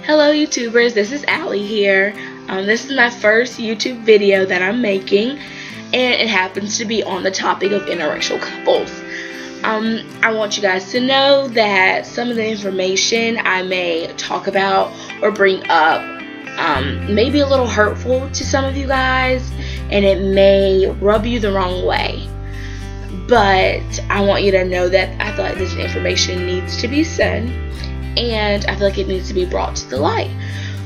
Hello YouTubers, this is Allie here. This is my first YouTube video that I'm making, and it happens to be on the topic of interracial couples. I want you guys to know that some of the information I may talk about or bring up may be a little hurtful to some of you guys, and it may rub you the wrong way. But I want you to know that I feel like this information needs to be said, and I feel like it needs to be brought to the light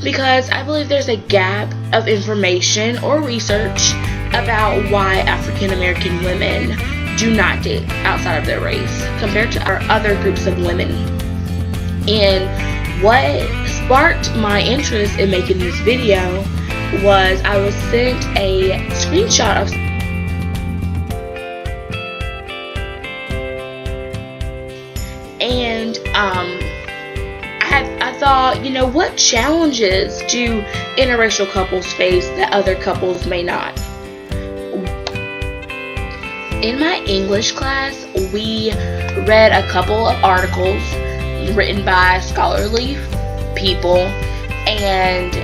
because I believe there's a gap of information or research about why African American women do not date outside of their race compared to our other groups of women. And what sparked my interest in making this video was I was sent a screenshot of I thought, what challenges do interracial couples face that other couples may not? In my English class, we read a couple of articles written by scholarly people, and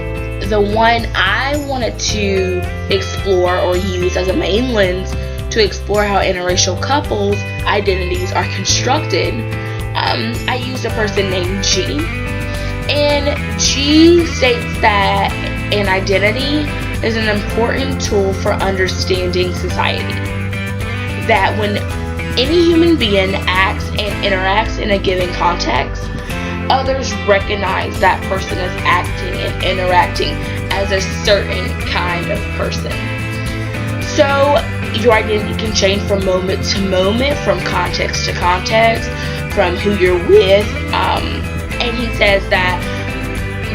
the one I wanted to explore or use as a main lens to explore how interracial couples' identities are constructed, I used a person named G. And G states that an identity is an important tool for understanding society. That when any human being acts and interacts in a given context, others recognize that person as acting and interacting as a certain kind of person. So your identity can change from moment to moment, from context to context, from who you're with. And he says that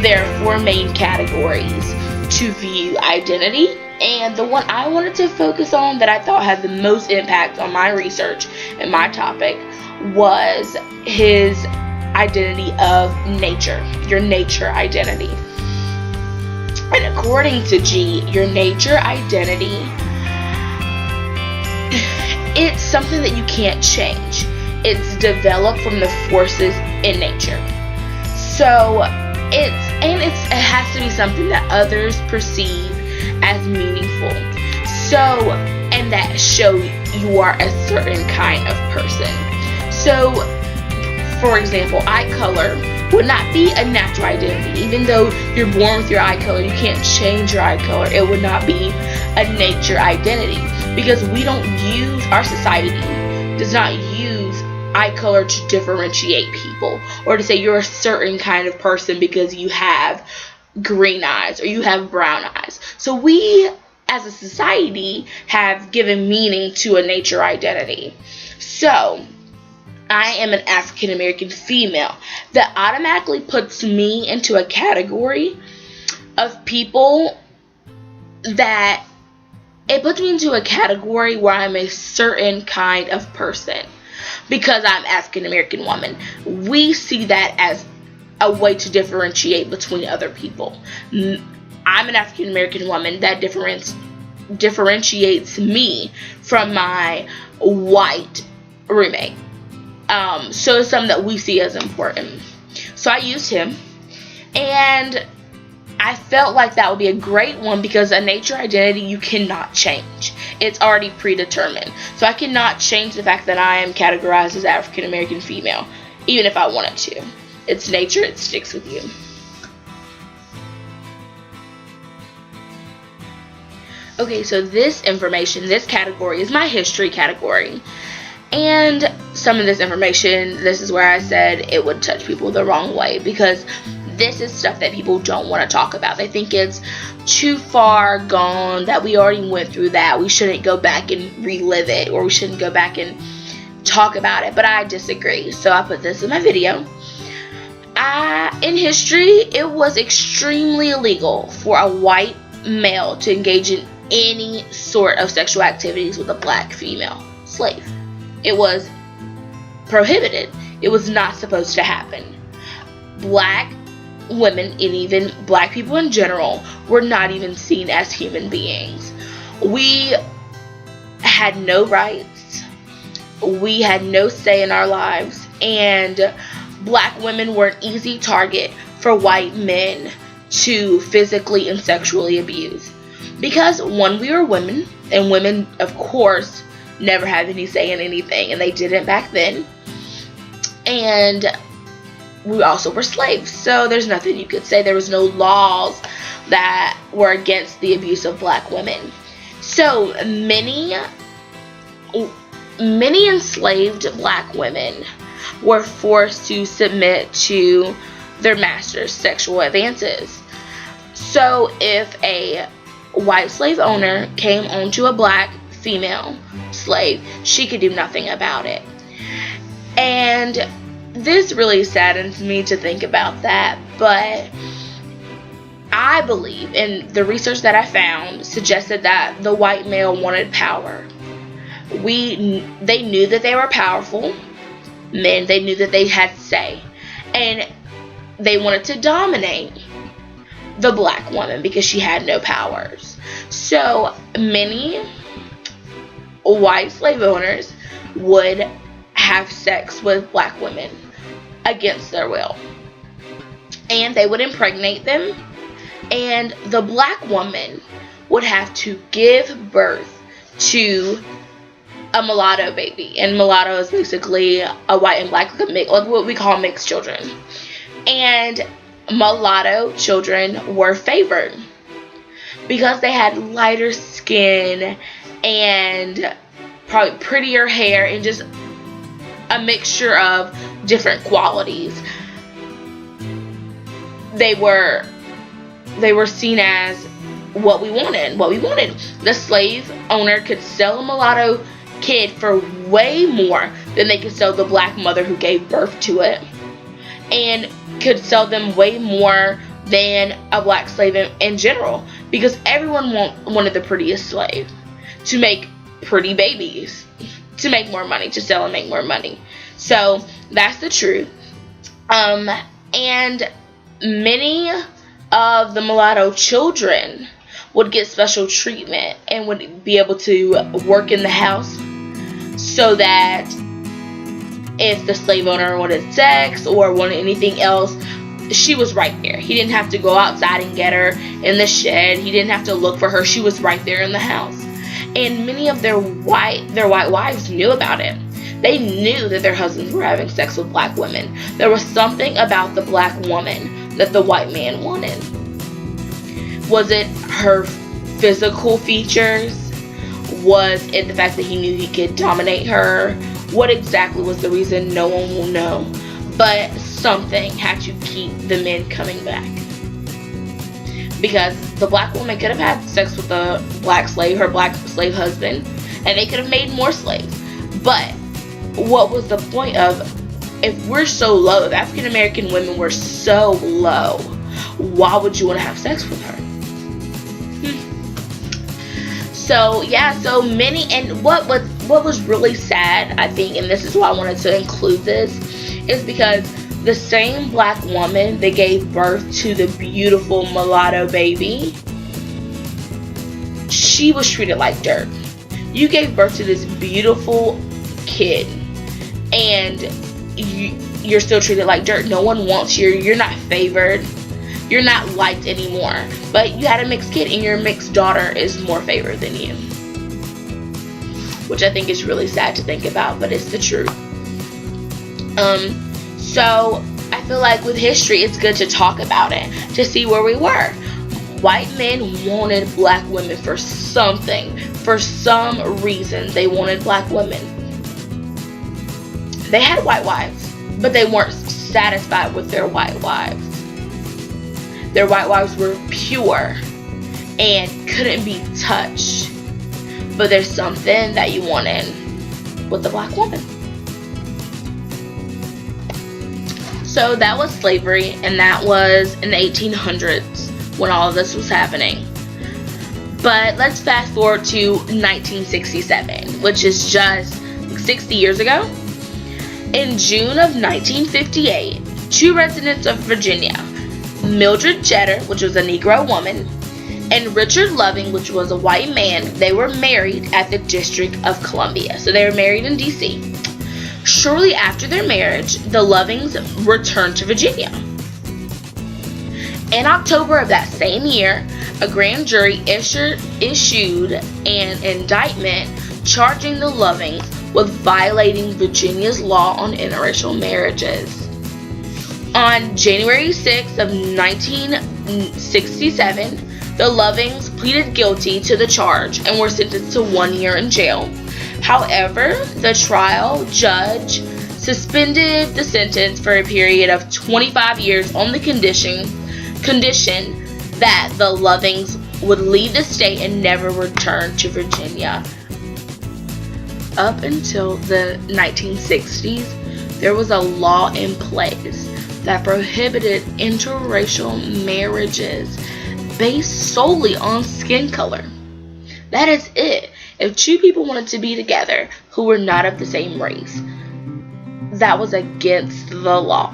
there are 4 main categories to view identity. And the one I wanted to focus on that I thought had the most impact on my research and my topic was his identity of nature, your nature identity. And according to G, your nature identity, it's something that you can't change. It's developed from the forces in nature. So it has to be something that others perceive as meaningful. So, and that show you are a certain kind of person. So, for example, eye color would not be a natural identity. Even though you're born with your eye color, you can't change your eye color. It would not be a nature identity because we don't use, our society does not use eye color to differentiate people or to say you're a certain kind of person because you have green eyes or you have brown eyes. So we as a society have given meaning to a nature identity. So I am an African American female. That automatically puts me into a category of people that it puts me into a category where I'm a certain kind of person. Because I'm African American woman, we see that as a way to differentiate between other people. I'm an African American woman, that differentiates me from my white roommate. So it's something that we see as important. So I used him, and I felt like that would be a great one because a nature identity you cannot change. It's already predetermined. So I cannot change the fact that I am categorized as African American female, even if I wanted to. It's nature, it sticks with you. Okay, so this information, this category is my history category. And some of this information, this is where I said it would touch people the wrong way because this is stuff that people don't want to talk about. They think it's too far gone, that we already went through that. We shouldn't go back and relive it, or we shouldn't go back and talk about it. But I disagree. So I put this in my video. In history, it was extremely illegal for a white male to engage in any sort of sexual activities with a black female slave. It was prohibited. It was not supposed to happen. Black women, and even black people in general, were not even seen as human beings. We had no rights. We had no say in our lives. And black women were an easy target for white men to physically and sexually abuse. Because, one, we were women, and women, of course, never have any say in anything, and they didn't back then. And we also were slaves, so there's nothing you could say. There was no laws that were against the abuse of black women. So many enslaved black women were forced to submit to their master's sexual advances. So if a white slave owner came onto a black female slave, she could do nothing about it. And this really saddens me to think about that, but I believe, and the research that I found suggested that the white male wanted power. They knew that they were powerful men. They knew that they had say, and they wanted to dominate the black woman because she had no powers. So many white slave owners would have sex with black women against their will, and they would impregnate them, and the black woman would have to give birth to a mulatto baby. And mulatto is basically a white and black, like what we call mixed children. And mulatto children were favored because they had lighter skin and probably prettier hair and just a mixture of different qualities. They were seen as what we wanted. The slave owner could sell a mulatto kid for way more than they could sell the black mother who gave birth to it, and could sell them way more than a black slave in general, because everyone wanted the prettiest slave to make pretty babies, to make more money, to sell and make more money. So that's the truth. And many of the mulatto children would get special treatment and would be able to work in the house, so that if the slave owner wanted sex or wanted anything else, she was right there. He didn't have to go outside and get her in the shed. He didn't have to look for her. She was right there in the house. And many of their white wives knew about it. They knew that their husbands were having sex with black women. There was something about the black woman that the white man wanted. Was it her physical features? Was it the fact that he knew he could dominate her? What exactly was the reason? No one will know. But something had to keep the men coming back. Because the black woman could have had sex with the black slave, her black slave husband, and they could have made more slaves. But what was the point of, if we're so low, if African American women were so low, why would you want to have sex with her? So yeah, so many, and what was really sad, I think, and this is why I wanted to include this, is because the same black woman that gave birth to the beautiful mulatto baby, she was treated like dirt. You gave birth to this beautiful kid, and you're still treated like dirt. No one wants you. You're not favored. You're not liked anymore. But you had a mixed kid, and your mixed daughter is more favored than you. Which I think is really sad to think about, but it's the truth. So I feel like with history, it's good to talk about it, to see where we were. White men wanted black women for something. For some reason, they wanted black women. They had white wives, but they weren't satisfied with their white wives. Their white wives were pure and couldn't be touched. But there's something that you wanted with the black woman. So that was slavery, and that was in the 1800s when all of this was happening. But let's fast forward to 1967, which is just 60 years ago. In June of 1958, two residents of Virginia, Mildred Jeter, which was a Negro woman, and Richard Loving, which was a white man, they were married at the District of Columbia. So they were married in D.C. Shortly after their marriage, the Lovings returned to Virginia. In October of that same year, a grand jury issued an indictment charging the Lovings with violating Virginia's law on interracial marriages. On January 6th of 1967, the Lovings pleaded guilty to the charge and were sentenced to 1 year in jail. However, the trial judge suspended the sentence for a period of 25 years on the condition that the Lovings would leave the state and never return to Virginia. Up until the 1960s, there was a law in place that prohibited interracial marriages based solely on skin color. That is it. If two people wanted to be together who were not of the same race, that was against the law.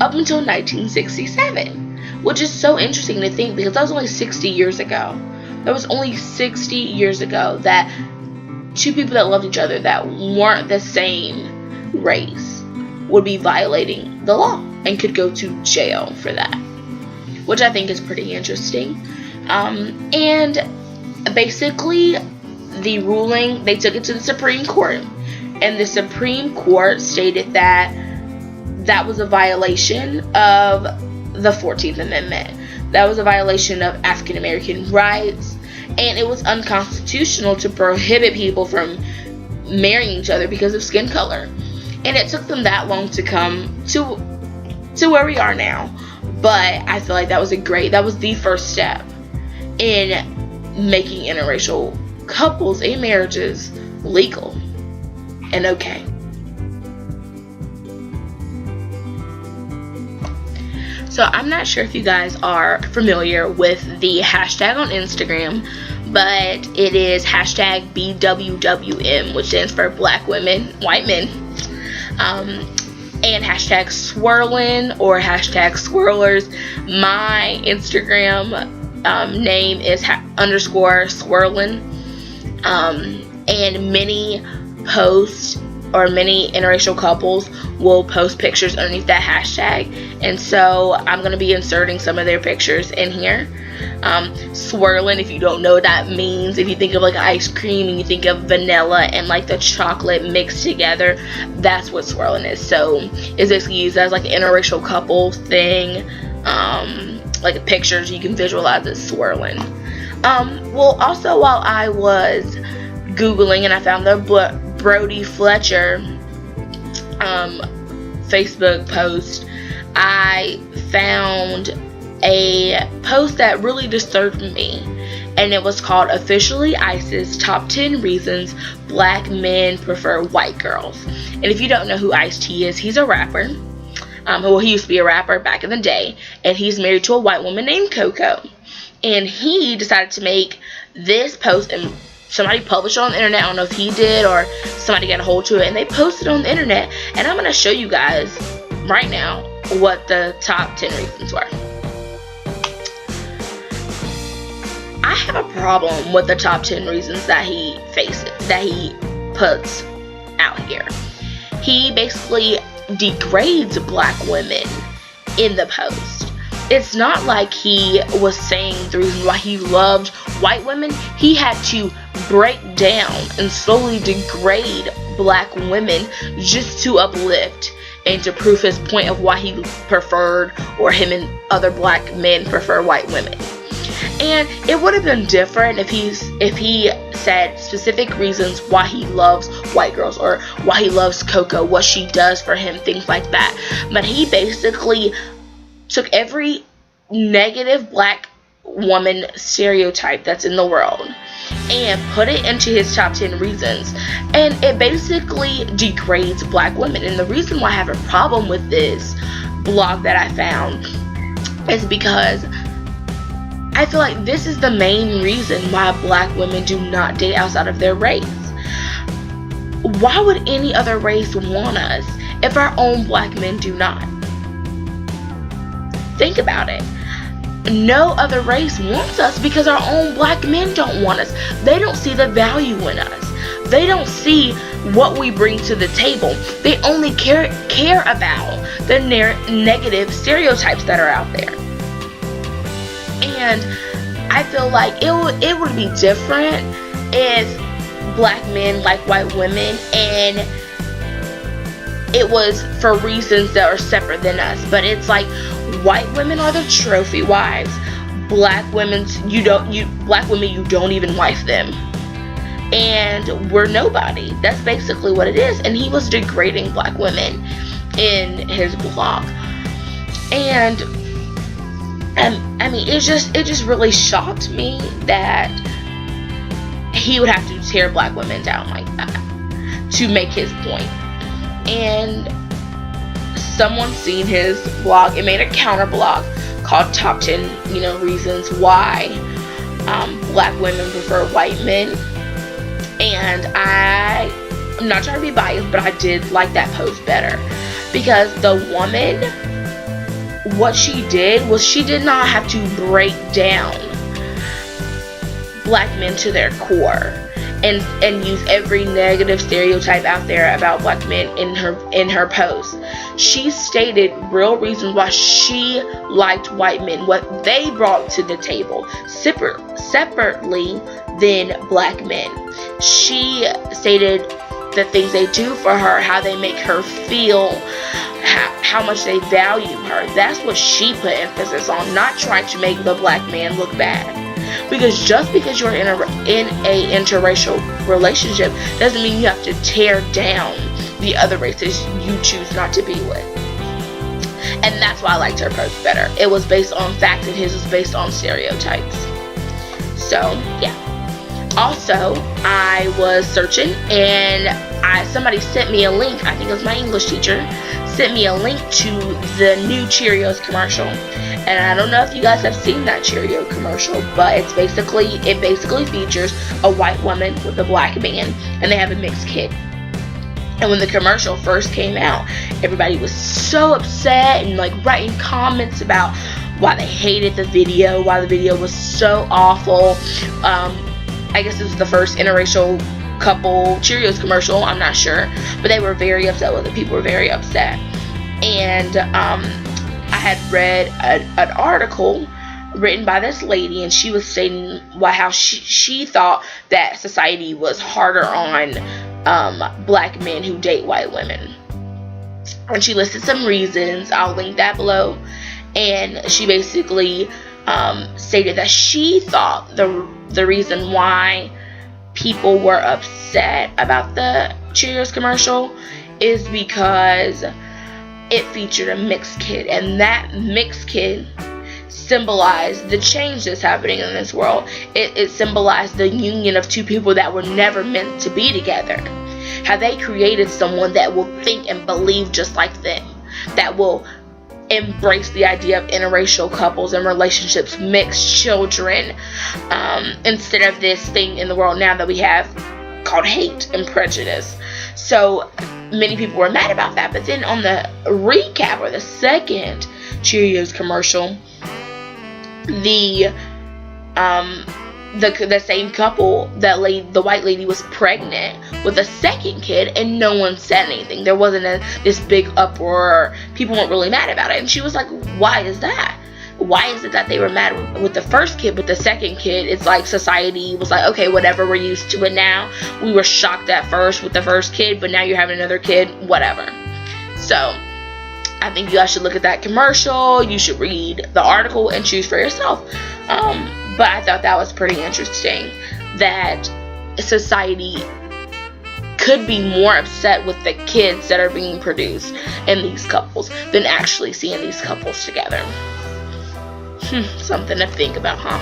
Up until 1967, which is so interesting to think because that was only 60 years ago. That was only 60 years ago that two people that loved each other that weren't the same race would be violating the law and could go to jail for that, which I think is pretty interesting. And basically, the ruling, they took it to the Supreme Court, and the Supreme Court stated that that was a violation of the 14th Amendment. That was a violation of African American rights, and it was unconstitutional to prohibit people from marrying each other because of skin color. And it took them that long to come to where we are now. But I feel like that was the first step in making interracial couples and marriages legal and okay. So I'm not sure if you guys are familiar with the hashtag on Instagram, but it is hashtag BWWM, which stands for Black Women, White Men, and hashtag swirling or hashtag swirlers. My Instagram name is _ swirling, and many posts or many interracial couples will post pictures underneath that hashtag, and so I'm going to be inserting some of their pictures in here. Swirling, if you don't know what that means, if you think of like ice cream and you think of vanilla and like the chocolate mixed together, that's what swirling is. So it's basically used as like an interracial couple thing, like pictures you can visualize it swirling. Well, also while I was Googling and I found the Brody Fletcher Facebook post, I found a post that really disturbed me, and it was called Officially Ice's Top 10 Reasons Black Men Prefer White Girls. And if you don't know who Ice-T is, he's a rapper. Well, he used to be a rapper back in the day, and he's married to a white woman named Coco. And he decided to make this post, and somebody published it on the internet. I don't know if he did or somebody got a hold to it, and they posted it on the internet. And I'm going to show you guys right now what the top 10 reasons were. I have a problem with the top 10 reasons that he puts out here. He basically degrades black women in the post. It's not like he was saying the reason why he loved white women. He had to break down and slowly degrade black women just to uplift and to prove his point of why he preferred, or him and other black men prefer white women. And it would have been different if he said specific reasons why he loves white girls, or why he loves Coco, what she does for him, things like that. But he basically took every negative black woman stereotype that's in the world and put it into his top 10 reasons, and it basically degrades black women. And the reason why I have a problem with this blog that I found is because I feel like this is the main reason why black women do not date outside of their race. Why would any other race want us if our own black men do not? Think about it. No other race wants us because our own black men don't want us. They don't see the value in us. They don't see what we bring to the table. They only care about the negative stereotypes that are out there. And I feel like it would be different if black men like white women, and it was for reasons that are separate than us. But it's like, white women are the trophy wives. Black women, you don't even wife them. And we're nobody. That's basically what it is. And he was degrading black women in his blog. And I mean, it just really shocked me that he would have to tear black women down like that to make his point. And someone seen his blog and made a counter blog called Top 10, Reasons Why Black Women Prefer White Men. And I'm not trying to be biased, but I did like that post better, because the woman, what she did was she did not have to break down black men to their core and use every negative stereotype out there about black men in her post. She stated real reasons why she liked white men, what they brought to the table, separately than black men. She stated the things they do for her, how they make her feel, how much they value her. That's what she put emphasis on, not trying to make the black man look bad. Because just because you're in a interracial relationship doesn't mean you have to tear down the other races you choose not to be with. And that's why I liked her post better. It was based on facts, and his was based on stereotypes. So yeah. Also, I was searching, and somebody sent me a link. I think it was my English teacher sent me a link to the new Cheerios commercial. And I don't know if you guys have seen that Cheerio commercial, but it basically features a white woman with a black man, and they have a mixed kid. And when the commercial first came out, everybody was so upset and like writing comments about why they hated the video, why the video was so awful. I guess this was the first interracial couple Cheerios commercial, I'm not sure, but they were very upset with it. People were very upset. And I had read an article written by this lady, and she was stating how she thought that society was harder on black men who date white women. And she listed some reasons. I'll link that below. And she basically stated that she thought the reason why people were upset about the Cheerios commercial is because it featured a mixed kid, and that mixed kid symbolized the change that's happening in this world. It symbolized the union of two people that were never meant to be together. How they created someone that will think and believe just like them, that will embrace the idea of interracial couples and relationships, mixed children, instead of this thing in the world now that we have called hate and prejudice. So many people were mad about that. But then on the recap, or the second Cheerios commercial, the same couple, the white lady was pregnant with a second kid, and no one said anything. There wasn't this big uproar. People weren't really mad about it. And she was like, why is that? Why is it that they were mad with the first kid, but the second kid, it's like society was like, okay, whatever, we're used to it now. We were shocked at first with the first kid, but now you're having another kid, whatever. So I think you guys should look at that commercial. You should read the article and choose for yourself. But I thought that was pretty interesting, that society could be more upset with the kids that are being produced in these couples than actually seeing these couples together. Something to think about, huh?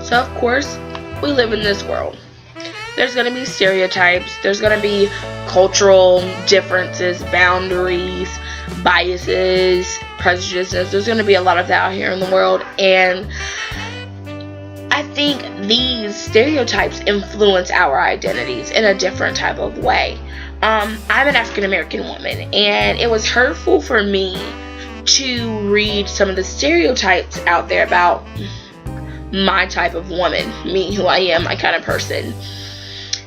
So, of course, we live in this world. There's going to be stereotypes. There's going to be cultural differences, boundaries, biases, prejudices. There's going to be a lot of that out here in the world. And I think these stereotypes influence our identities in a different type of way. I'm an African American woman, and it was hurtful for me to read some of the stereotypes out there about my type of woman, me, who I am, my kind of person,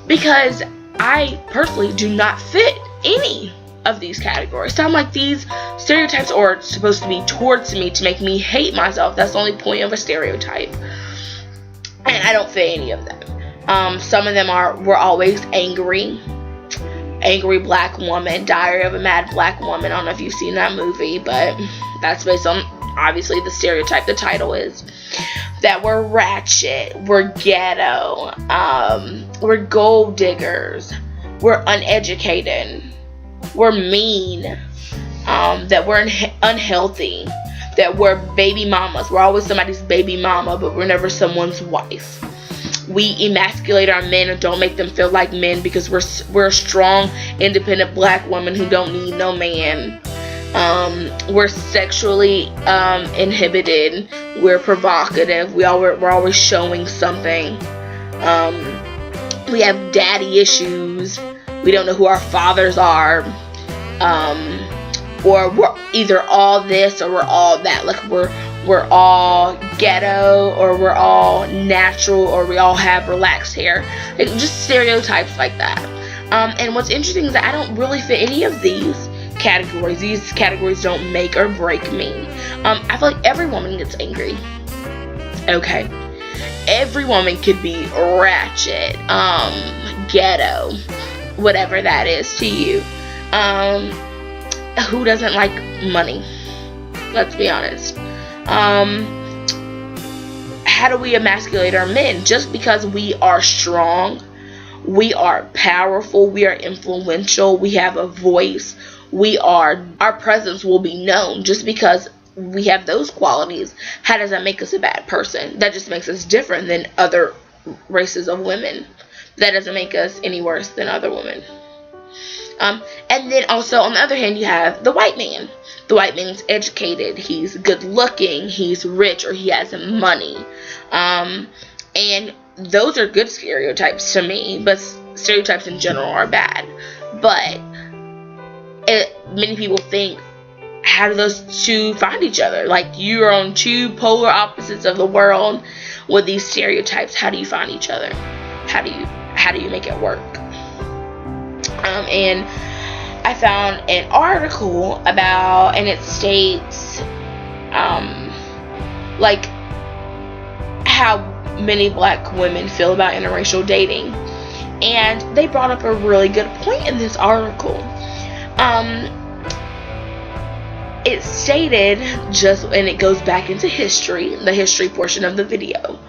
because I personally do not fit any of these categories. So I'm like, these stereotypes are supposed to be towards me to make me hate myself. That's the only point of a stereotype, and I don't fit any of them. Some of them were always angry black woman, Diary of a Mad Black Woman. I don't know if you've seen that movie, but that's based on, obviously, the stereotype. The title is that we're ratchet, we're ghetto, we're gold diggers, we're uneducated, we're mean, that we're unhealthy, that we're baby mamas. We're always somebody's baby mama, but we're never someone's wife. We emasculate our men and don't make them feel like men because we're a strong, independent black woman who don't need no man. We're sexually inhibited. We're provocative. We're always showing something. We have daddy issues. We don't know who our fathers are. Or we're either all this or we're all that. Like we're all ghetto, or we're all natural, or we all have relaxed hair. Like, just stereotypes like that. And what's interesting is that I don't really fit any of these categories. These categories don't make or break me. I feel like every woman gets angry. Okay. Every woman could be ratchet, ghetto, whatever that is to you. Who doesn't like money? Let's be honest. How do we emasculate our men? Just because we are strong, we are powerful, we are influential, we have a voice, our presence will be known. Just because we have those qualities, how does that make us a bad person? That just makes us different than other races of women. That doesn't make us any worse than other women. And then also, on the other hand, you have the white man. The white man's educated, he's good looking, he's rich, or he has money. And those are good stereotypes to me, but stereotypes in general are bad. But many people think, how do those two find each other? Like, you're on two polar opposites of the world with these stereotypes. How do you find each other? How do you make it work? And I found an article about, and it states, like, how many black women feel about interracial dating. And they brought up a really good point in this article. It stated, and it goes back into history, the history portion of the video.